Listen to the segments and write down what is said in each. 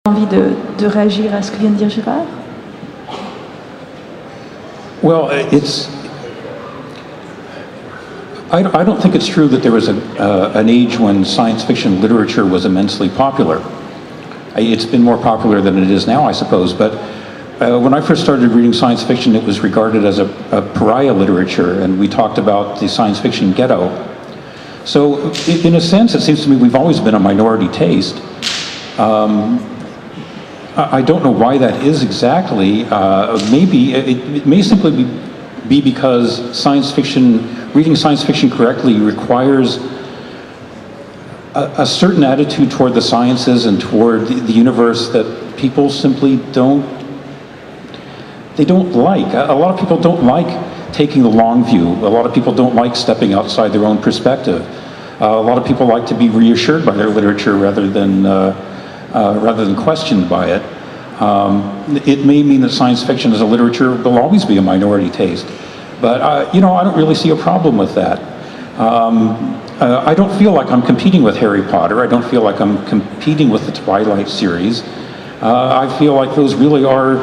Envie de réagir à ce que vient de dire Gérard? Well, I don't think it's true that there was an age when science fiction literature was immensely popular. It's been more popular than it is now, I suppose, but when I first started reading science fiction, it was regarded as a pariah literature, and we talked about the science fiction ghetto. So in a sense, it seems to me we've always been a minority taste. I don't know why that is exactly. Maybe it may simply be because reading science fiction correctly requires a certain attitude toward the sciences and toward the universe that people simply don't like. A lot of people don't like taking the long view. A lot of people don't like stepping outside their own perspective. A lot of people like to be reassured by their literature rather than questioned by it. It may mean that science fiction as a literature will always be a minority taste, but I don't really see a problem with that. I don't feel like I'm competing with Harry Potter. I don't feel like I'm competing with the Twilight series. I feel like those really are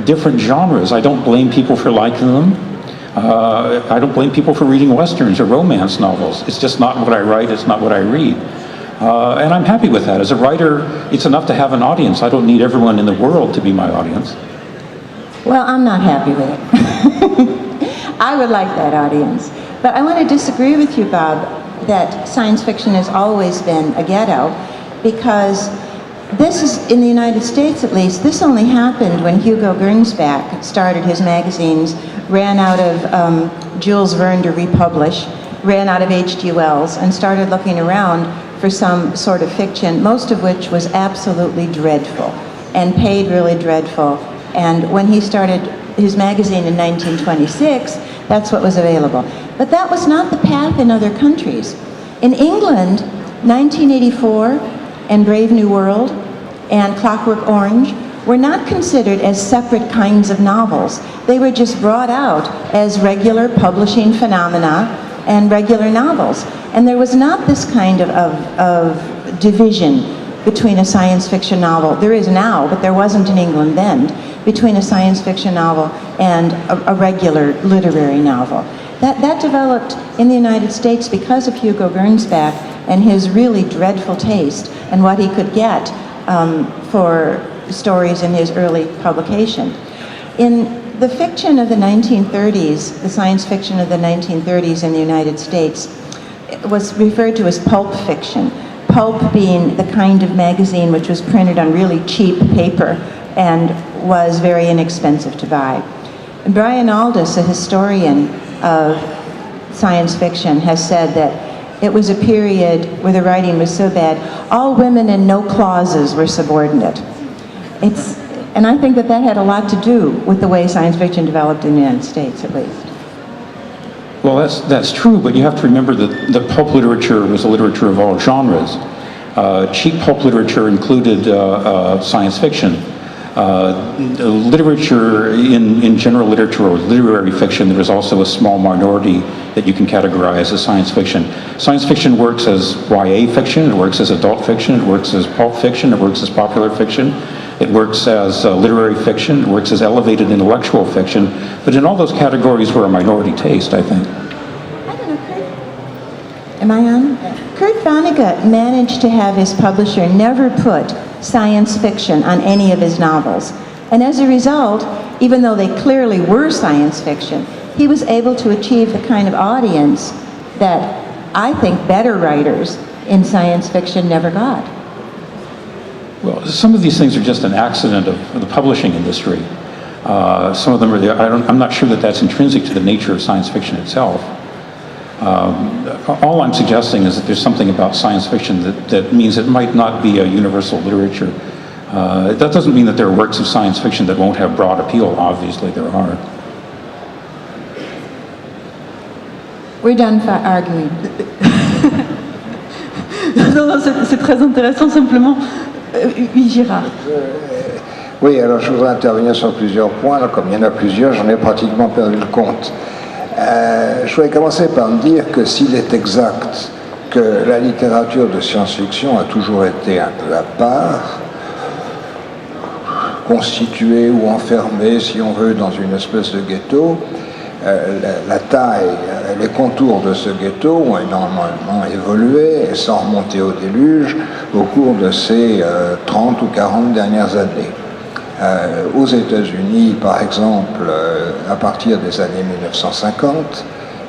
different genres. I don't blame people for liking them. I don't blame people for reading Westerns or romance novels. It's just not what I write, it's not what I read. And I'm happy with that. As a writer, it's enough to have an audience. I don't need everyone in the world to be my audience. Well, I'm not happy with it. I would like that audience. But I want to disagree with you, Bob, that science fiction has always been a ghetto, because this is, in the United States at least, this only happened when Hugo Gernsback started his magazines, ran out of Jules Verne to republish, ran out of H.G. Wells, and started looking around for some sort of fiction, most of which was absolutely dreadful and paid really dreadful. And when he started his magazine in 1926, that's what was available. But that was not the path in other countries. In England, 1984 and Brave New World and Clockwork Orange were not considered as separate kinds of novels. They were just brought out as regular publishing phenomena and regular novels. And there was not this kind of division between a science fiction novel. There is now, but there wasn't in England then, between a science fiction novel and a regular literary novel. That developed in the United States because of Hugo Gernsback and his really dreadful taste and what he could get for stories in his early publication. In the fiction of the 1930s, the science fiction of the 1930s in the United States, it was referred to as pulp fiction. Pulp being the kind of magazine which was printed on really cheap paper and was very inexpensive to buy. And Brian Aldiss, a historian of science fiction, has said that it was a period where the writing was so bad, all women in no clauses were subordinate. And I think that had a lot to do with the way science fiction developed in the United States, at least. Well, that's true, but you have to remember that the pulp literature was a literature of all genres. Cheap pulp literature included science fiction. Literature in general literature or literary fiction, there is also a small minority that you can categorize as science fiction. Science fiction works as YA fiction, it works as adult fiction, it works as pulp fiction, it works as popular fiction, it works as literary fiction, it works as elevated intellectual fiction, but in all those categories we're a minority taste, I think. I don't know, Kurt. Am I on? Kurt Vonnegut managed to have his publisher never put science fiction on any of his novels. And as a result, even though they clearly were science fiction, he was able to achieve the kind of audience that I think better writers in science fiction never got. Well, some of these things are just an accident of the publishing industry. Some of them are, I'm not sure that that's intrinsic to the nature of science fiction itself. All I'm suggesting is that there's something about science fiction that means it might not be a universal literature. That doesn't mean that there are works of science fiction that won't have broad appeal. Obviously, there are. We're done arguing. Non, c'est très intéressant, simplement. Oui, Gérard. Oui, alors je voudrais intervenir sur plusieurs points. Alors, comme il y en a plusieurs, j'en ai pratiquement perdu le compte. Je voudrais commencer par me dire que s'il est exact que la littérature de science-fiction a toujours été un peu à part, constitués ou enfermés, si on veut, dans une espèce de ghetto. La taille, les contours de ce ghetto ont énormément évolué, sans remonter au déluge, au cours de ces 30 ou 40 dernières années. Aux États-Unis, par exemple, à partir des années 1950,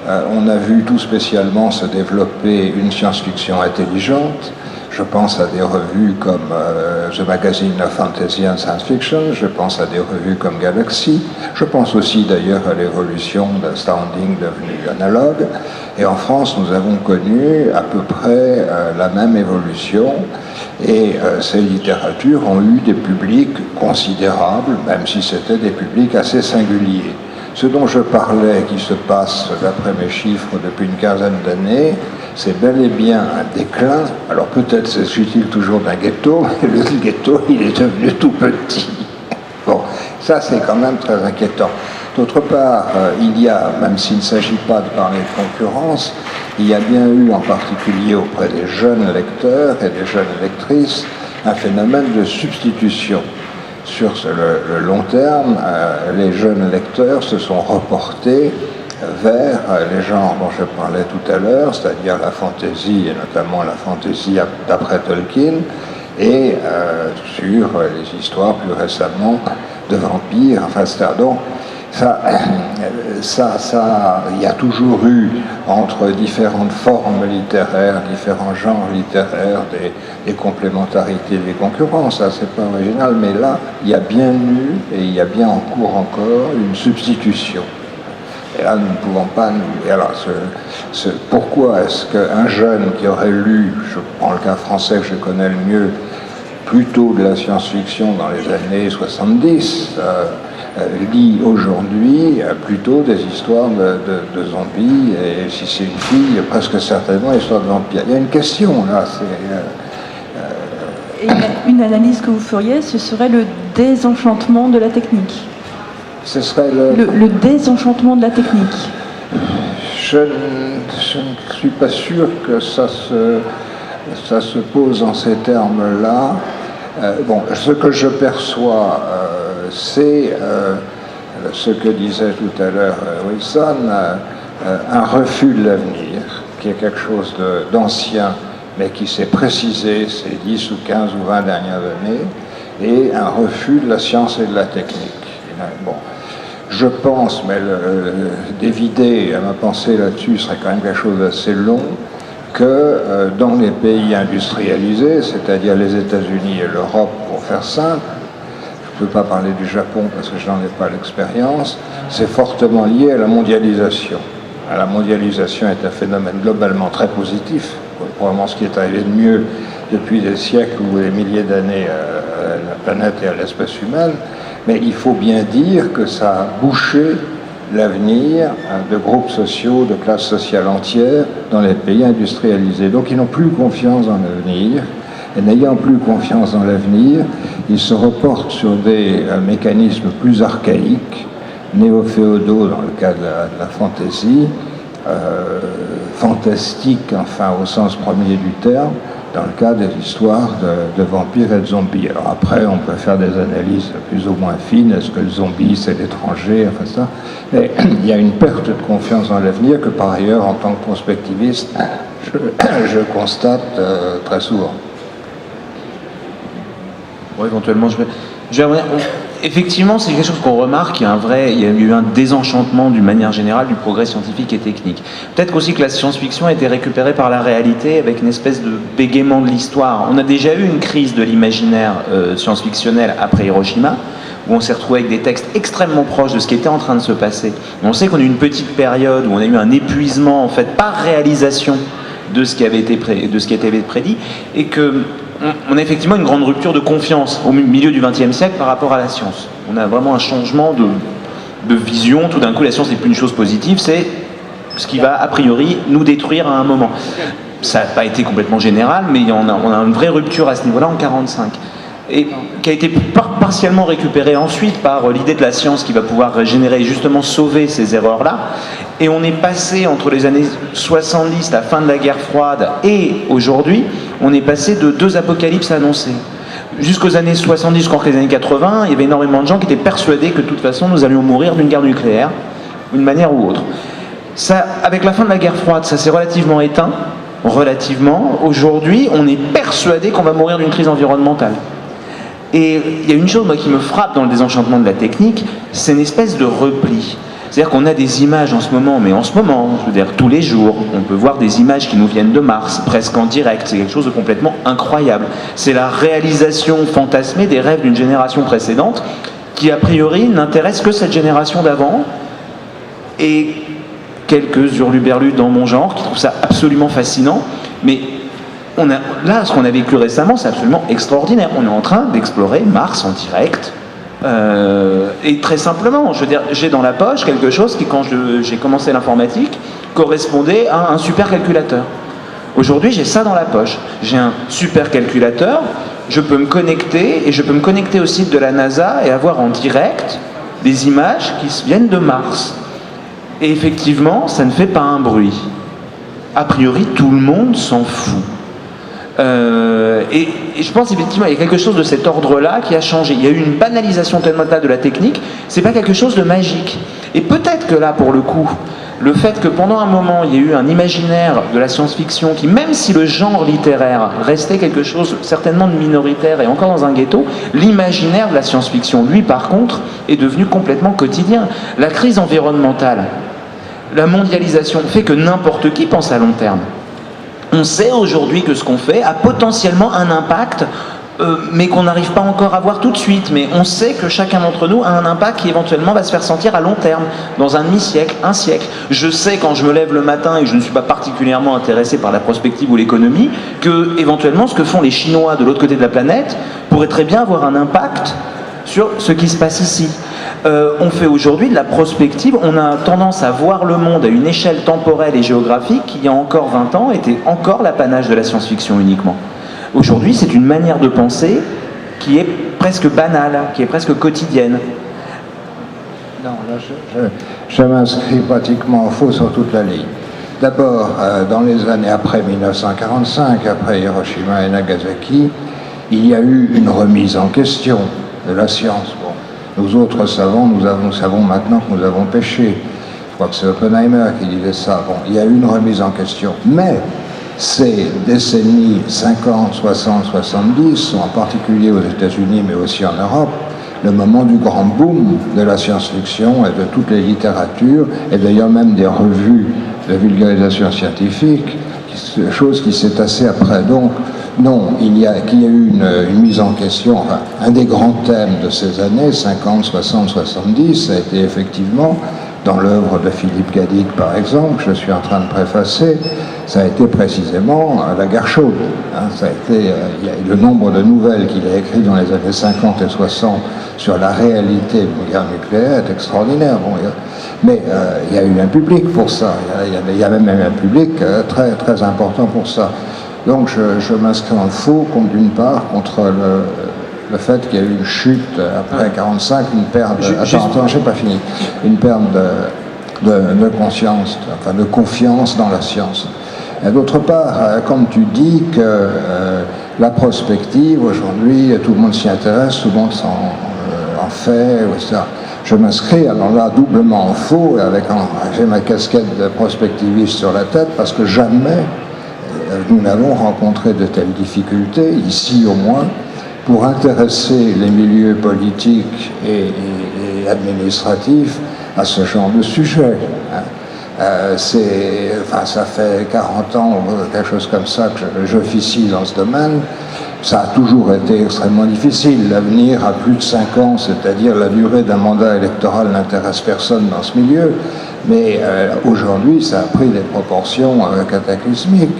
on a vu tout spécialement se développer une science-fiction intelligente. Je pense à des revues comme The Magazine of Fantasy and Science Fiction, je pense à des revues comme Galaxy, je pense aussi d'ailleurs à l'évolution d'Astounding devenu analogue. Et en France, nous avons connu à peu près la même évolution. Et ces littératures ont eu des publics considérables, même si c'était des publics assez singuliers. Ce dont je parlais, qui se passe, d'après mes chiffres, depuis une quinzaine d'années, c'est bel et bien un déclin. Alors peut-être s'agit-il toujours d'un ghetto, mais le ghetto, il est devenu tout petit. Bon, ça c'est quand même très inquiétant. D'autre part, il y a, même s'il ne s'agit pas de parler de concurrence, il y a bien eu, en particulier auprès des jeunes lecteurs et des jeunes lectrices, un phénomène de substitution. Sur le long terme, les jeunes lecteurs se sont reportés vers les genres dont je parlais tout à l'heure, c'est-à-dire la fantasy, et notamment la fantasy d'après Tolkien, et sur les histoires plus récemment de vampires, enfin, etc. Donc, il y a toujours eu, entre différentes formes littéraires, différents genres littéraires, des complémentarités, des concurrences. Ça, c'est pas original, mais là, il y a bien eu, et il y a bien en cours encore, une substitution. Et là, nous ne pouvons pas nous... Et alors, pourquoi est-ce qu'un jeune qui aurait lu, je prends le cas français que je connais le mieux, plutôt de la science-fiction dans les années 70, lit aujourd'hui plutôt des histoires de zombies, et si c'est une fille, presque certainement histoire de vampires. Il y a une question là. Et une analyse que vous feriez, ce serait le désenchantement de la technique. Ce serait le désenchantement de la technique. Je ne suis pas sûr que ça se pose en ces termes-là. Bon, ce que je perçois, c'est ce que disait tout à l'heure Wilson, un refus de l'avenir, qui est quelque chose d'ancien, mais qui s'est précisé ces 10 ou 15 ou 20 dernières années, et un refus de la science et de la technique. Bon, je pense, mais d'évider ma pensée là-dessus serait quand même quelque chose d'assez long, que dans les pays industrialisés, c'est-à-dire les États-Unis et l'Europe, pour faire simple, je ne peux pas parler du Japon parce que je n'en ai pas l'expérience, c'est fortement lié à la mondialisation. La mondialisation est un phénomène globalement très positif, probablement ce qui est arrivé de mieux depuis des siècles ou des milliers d'années à la planète et à l'espèce humaine, mais il faut bien dire que ça a bouché l'avenir de groupes sociaux, de classes sociales entières dans les pays industrialisés. Donc ils n'ont plus confiance dans l'avenir, et n'ayant plus confiance dans l'avenir, ils se reportent sur des mécanismes plus archaïques, néo-féodaux dans le cas de la fantaisie, fantastiques, enfin au sens premier du terme, dans le cas des histoires de vampires et de zombies. Alors après, on peut faire des analyses plus ou moins fines. Est-ce que le zombie, c'est l'étranger, enfin ça. Mais il y a une perte de confiance dans l'avenir que, par ailleurs, en tant que prospectiviste, je constate très souvent. Bon, éventuellement, effectivement, c'est quelque chose qu'on remarque, il y a eu un désenchantement d'une manière générale du progrès scientifique et technique. Peut-être aussi que la science-fiction a été récupérée par la réalité avec une espèce de bégaiement de l'histoire. On a déjà eu une crise de l'imaginaire science-fictionnel après Hiroshima, où on s'est retrouvé avec des textes extrêmement proches de ce qui était en train de se passer. On sait qu'on a eu une petite période où on a eu un épuisement, en fait, par réalisation de ce qui avait été prédit, et que on a effectivement une grande rupture de confiance au milieu du XXe siècle par rapport à la science. On a vraiment un changement de vision. Tout d'un coup, la science n'est plus une chose positive, c'est ce qui va a priori nous détruire à un moment. Ça n'a pas été complètement général, mais on a une vraie rupture à ce niveau-là en 1945. Et qui a été partiellement récupérée ensuite par l'idée de la science qui va pouvoir régénérer, justement sauver ces erreurs-là. Et on est passé entre les années 70, la fin de la guerre froide, et aujourd'hui, on est passé de 2 apocalypses annoncées. jusqu'aux années 70, jusqu'en les années 80, il y avait énormément de gens qui étaient persuadés que de toute façon nous allions mourir d'une guerre nucléaire, d'une manière ou autre. Ça, avec la fin de la guerre froide, ça s'est relativement éteint. Relativement. Aujourd'hui, on est persuadé qu'on va mourir d'une crise environnementale. Et il y a une chose, moi, qui me frappe dans le désenchantement de la technique, c'est une espèce de repli. C'est-à-dire qu'on a des images en ce moment, mais en ce moment, je veux dire tous les jours, on peut voir des images qui nous viennent de Mars, presque en direct. C'est quelque chose de complètement incroyable. C'est la réalisation fantasmée des rêves d'une génération précédente qui, a priori, n'intéresse que cette génération d'avant. Et quelques hurluberlus dans mon genre qui trouvent ça absolument fascinant. Mais là, ce qu'on a vécu récemment, c'est absolument extraordinaire. On est en train d'explorer Mars en direct. Et très simplement, je veux dire, j'ai dans la poche quelque chose qui, quand j'ai commencé l'informatique, correspondait à un supercalculateur. Aujourd'hui, j'ai ça dans la poche. J'ai un supercalculateur, je peux me connecter, et je peux me connecter au site de la NASA et avoir en direct des images qui viennent de Mars. Et effectivement, ça ne fait pas un bruit. A priori, tout le monde s'en fout. Et je pense effectivement il y a quelque chose de cet ordre-là qui a changé. Il y a eu une banalisation tellement de la technique, c'est pas quelque chose de magique. Et peut-être que là, pour le coup, le fait que pendant un moment, il y ait eu un imaginaire de la science-fiction qui, même si le genre littéraire restait quelque chose certainement de minoritaire et encore dans un ghetto, l'imaginaire de la science-fiction, lui, par contre, est devenu complètement quotidien. La crise environnementale, la mondialisation fait que n'importe qui pense à long terme. On sait aujourd'hui que ce qu'on fait a potentiellement un impact, mais qu'on n'arrive pas encore à voir tout de suite. Mais on sait que chacun d'entre nous a un impact qui éventuellement va se faire sentir à long terme, dans un demi-siècle, un siècle. Je sais quand je me lève le matin et je ne suis pas particulièrement intéressé par la prospective ou l'économie, que éventuellement ce que font les Chinois de l'autre côté de la planète pourrait très bien avoir un impact sur ce qui se passe ici. On fait aujourd'hui de la prospective, on a tendance à voir le monde à une échelle temporelle et géographique qui, il y a encore 20 ans, était encore l'apanage de la science-fiction uniquement. Aujourd'hui, c'est une manière de penser qui est presque banale, qui est presque quotidienne. Non, là, je m'inscris pratiquement en faux sur toute la ligne. D'abord, dans les années après 1945, après Hiroshima et Nagasaki, il y a eu une remise en question de la science. Bon. Nous autres savants, nous savons maintenant que nous avons péché. Je crois que c'est Oppenheimer qui disait ça. Bon, il y a eu une remise en question. Mais ces décennies 50, 60, 70 sont en particulier aux États-Unis, mais aussi en Europe, le moment du grand boom de la science-fiction et de toutes les littératures, et d'ailleurs même des revues de vulgarisation scientifique, chose qui s'est tassée après. Donc, non, qu'il y a eu une mise en question, enfin, un des grands thèmes de ces années, 50, 60, 70, ça a été effectivement, dans l'œuvre de Philippe Cadic par exemple, je suis en train de préfacer, ça a été précisément la guerre chaude. Hein, ça a été, il y a le nombre de nouvelles qu'il a écrites dans les années 50 et 60 sur la réalité d'une guerre nucléaire est extraordinaire. Bon, mais il y a eu un public pour ça, il y a même un public très, très important pour ça. Donc je m'inscris en faux, d'une part, contre le fait qu'il y a eu une chute après 45, une perte attends, j'ai pas fini. Une perte de conscience, enfin de confiance dans la science. Et d'autre part, comme tu dis que la prospective, aujourd'hui, tout le monde s'y intéresse, tout le monde en fait, etc. Je m'inscris alors là doublement en faux, j'ai ma casquette de prospectiviste sur la tête, parce que jamais nous n'avons rencontré de telles difficultés, ici au moins, pour intéresser les milieux politiques et administratifs à ce genre de sujet. Ça fait 40 ans ou quelque chose comme ça que j'officie dans ce domaine. Ça a toujours été extrêmement difficile. L'avenir à plus de 5 ans, c'est-à-dire la durée d'un mandat électoral, n'intéresse personne dans ce milieu. Mais aujourd'hui, ça a pris des proportions cataclysmiques.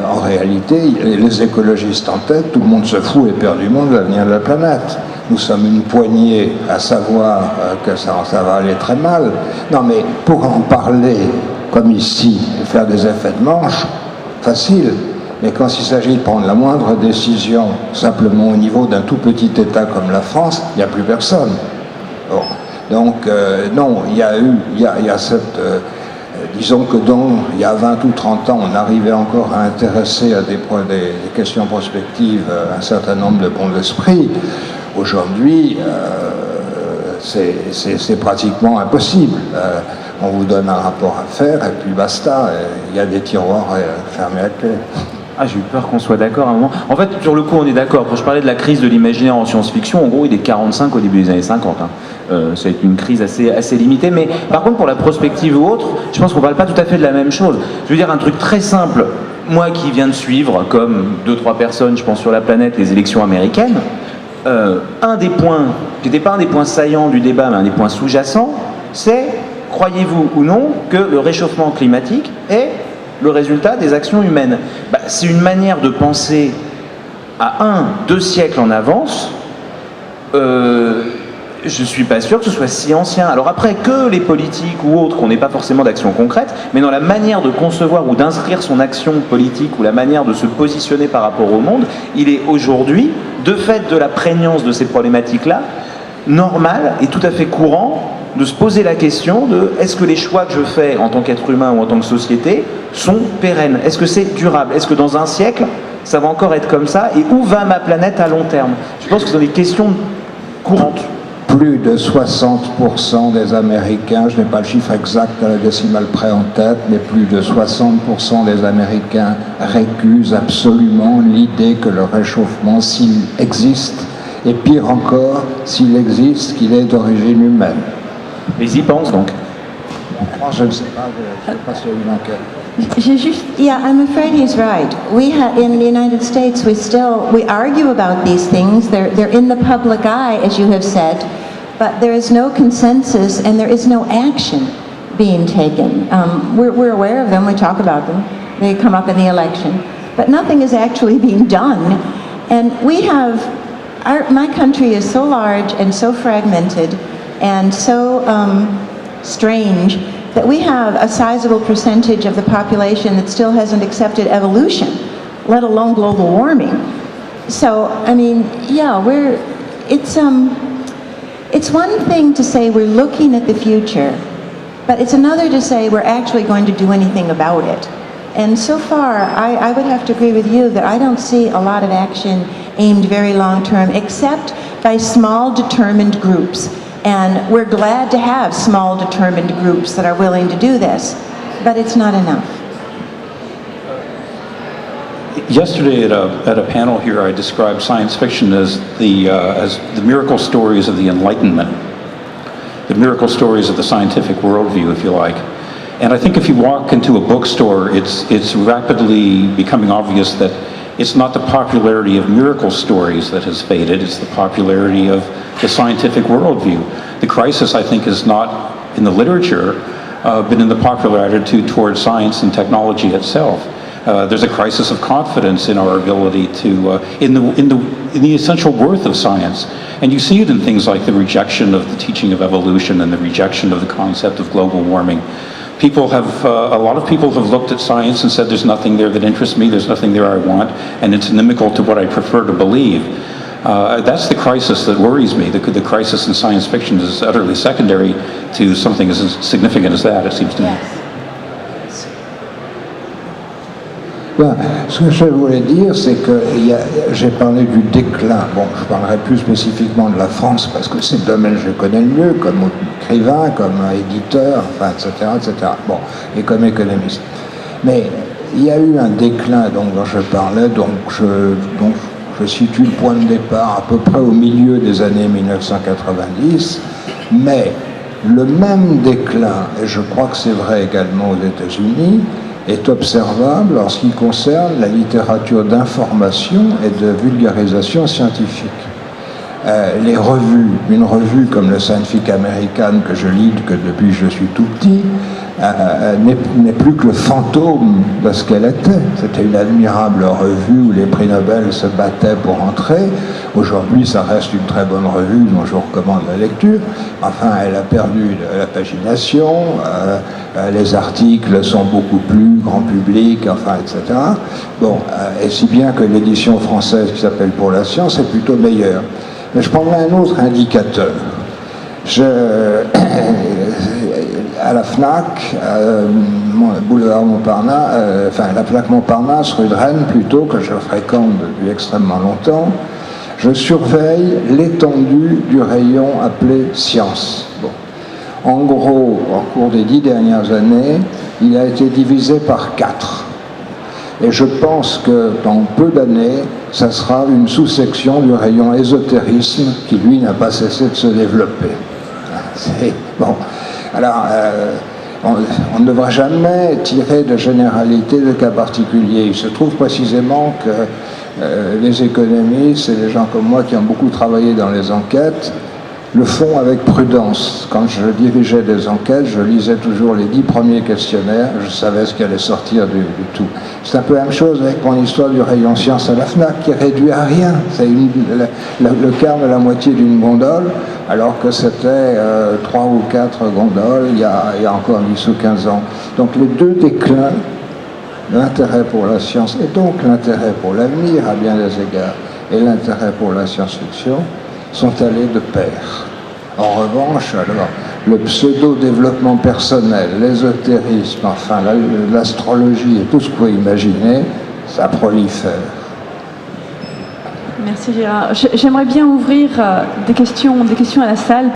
En réalité, les écologistes en tête, tout le monde se fout éperdument de l'avenir de la planète. Nous sommes une poignée à savoir que ça va aller très mal. Non, mais pour en parler, comme ici, et faire des effets de manche, facile. Mais quand il s'agit de prendre la moindre décision, simplement au niveau d'un tout petit État comme la France, il n'y a plus personne. Bon. Donc, non, il y a cette disons que il y a 20 ou 30 ans, on arrivait encore à intéresser à des questions prospectives un certain nombre de bons esprits. Aujourd'hui, c'est pratiquement impossible. On vous donne un rapport à faire et puis basta. Il y a des tiroirs fermés à clé. Ah, j'ai eu peur qu'on soit d'accord à un moment. En fait, sur le coup, on est d'accord. Quand je parlais de la crise de l'imaginaire en science-fiction, en gros, il est 45 au début des années 50. Ça a été une crise assez limitée. Mais par contre, pour la prospective ou autre, je pense qu'on ne parle pas tout à fait de la même chose. Je veux dire un truc très simple. Moi qui viens de suivre, comme 2-3 personnes, je pense, sur la planète, les élections américaines, un des points, qui n'était pas un des points saillants du débat, mais un des points sous-jacents, c'est, croyez-vous ou non, que le réchauffement climatique est le résultat des actions humaines. C'est une manière de penser à 1-2 siècles en avance. Je ne suis pas sûr que ce soit si ancien. Alors après, que les politiques ou autres, qu'on n'ait pas forcément d'action concrète, mais dans la manière de concevoir ou d'inscrire son action politique ou la manière de se positionner par rapport au monde, il est aujourd'hui, de fait de la prégnance de ces problématiques-là, normal et tout à fait courant de se poser la question de est-ce que les choix que je fais en tant qu'être humain ou en tant que société sont pérennes? Est-ce que c'est durable? Est-ce que dans un siècle, ça va encore être comme ça? Et où va ma planète à long terme? Je pense que ce sont des questions courantes. Plus de 60% des Américains, je n'ai pas le chiffre exact à la décimale près en tête, mais plus de 60% des Américains récusent absolument l'idée que le réchauffement, s'il existe, et pire encore, s'il existe, qu'il est d'origine humaine. Ils y pensent donc. Je ne sais pas, je ne sais pas s'il y a une enquête. J'ai juste... Yeah, I'm afraid he's right. In the United States, we argue about these things. They're in the public eye, as you have said, but there is no consensus and there is no action being taken. We're aware of them. We talk about them. They come up in the election, but nothing is actually being done. And we have my country is so large and so fragmented and so strange that we have a sizable percentage of the population that still hasn't accepted evolution, let alone global warming. So, I mean, yeah, it's one thing to say we're looking at the future, but it's another to say we're actually going to do anything about it. And so far, I would have to agree with you that I don't see a lot of action aimed very long term, except by small determined groups. And we're glad to have small determined groups that are willing to do this, but it's not enough. Yesterday at a panel here, I described science fiction as the miracle stories of the Enlightenment, the miracle stories of the scientific worldview, if you like. And I think if you walk into a bookstore, it's rapidly becoming obvious that it's not the popularity of miracle stories that has faded, it's the popularity of the scientific worldview. The crisis, I think, is not in the literature, but in the popular attitude towards science and technology itself. There's a crisis of confidence in our ability to, in the essential worth of science. And you see it in things like the rejection of the teaching of evolution and the rejection of the concept of global warming. A lot of people have looked at science and said there's nothing there that interests me, there's nothing there I want, and it's inimical to what I prefer to believe. That's the crisis that worries me. The crisis in science fiction is utterly secondary to something as significant as that, it seems to me. Ben, ce que je voulais dire, c'est que j'ai parlé du déclin. Bon, je parlerai plus spécifiquement de la France, parce que c'est le domaine que je connais le mieux, comme écrivain, comme éditeur, enfin, etc., etc. Bon, et comme économiste. Mais il y a eu un déclin donc, dont je parlais, donc je situe le point de départ à peu près au milieu des années 1990, mais le même déclin, et je crois que c'est vrai également aux États-Unis, est observable en ce qui concerne la littérature d'information et de vulgarisation scientifique. Les revues, une revue comme le Scientific American que je lis depuis que je suis tout petit, n'est plus que le fantôme de ce qu'elle était. C'était une admirable revue où les prix Nobel se battaient pour entrer. Aujourd'hui, ça reste une très bonne revue dont je vous recommande la lecture. Enfin, elle a perdu la pagination, les articles sont beaucoup plus grand public, enfin, etc. Bon, et si bien que l'édition française qui s'appelle Pour la science est plutôt meilleure. Mais je prendrai un autre indicateur. à la FNAC, boulevard Montparnasse, enfin la plaque Montparnasse, rue de Rennes plutôt, que je fréquente depuis extrêmement longtemps, je surveille l'étendue du rayon appelé science. Bon. En gros, en cours des 10 dernières années, il a été divisé par 4. Et je pense que dans peu d'années, ça sera une sous-section du rayon ésotérisme qui, lui, n'a pas cessé de se développer. Bon. Alors, on ne devra jamais tirer de généralité de cas particuliers. Il se trouve précisément que les économistes et les gens comme moi qui ont beaucoup travaillé dans les enquêtes le font avec prudence. Quand je dirigeais des enquêtes, je lisais toujours les 10 premiers questionnaires, je savais ce qui allait sortir du tout. C'est un peu la même chose avec mon histoire du rayon science à la FNAC, qui est réduit à rien. C'est le quart de la moitié d'une gondole, alors que c'était 3 ou 4 gondoles il y a encore 10 ou 15 ans. Donc les deux déclins, l'intérêt pour la science et donc l'intérêt pour l'avenir à bien des égards, et l'intérêt pour la science-fiction, sont allés de pair. En revanche, alors, le pseudo-développement personnel, l'ésotérisme, enfin l'astrologie et tout ce que vous pouvez imaginer, ça prolifère. Merci Gérard. J'aimerais bien ouvrir des questions à la salle.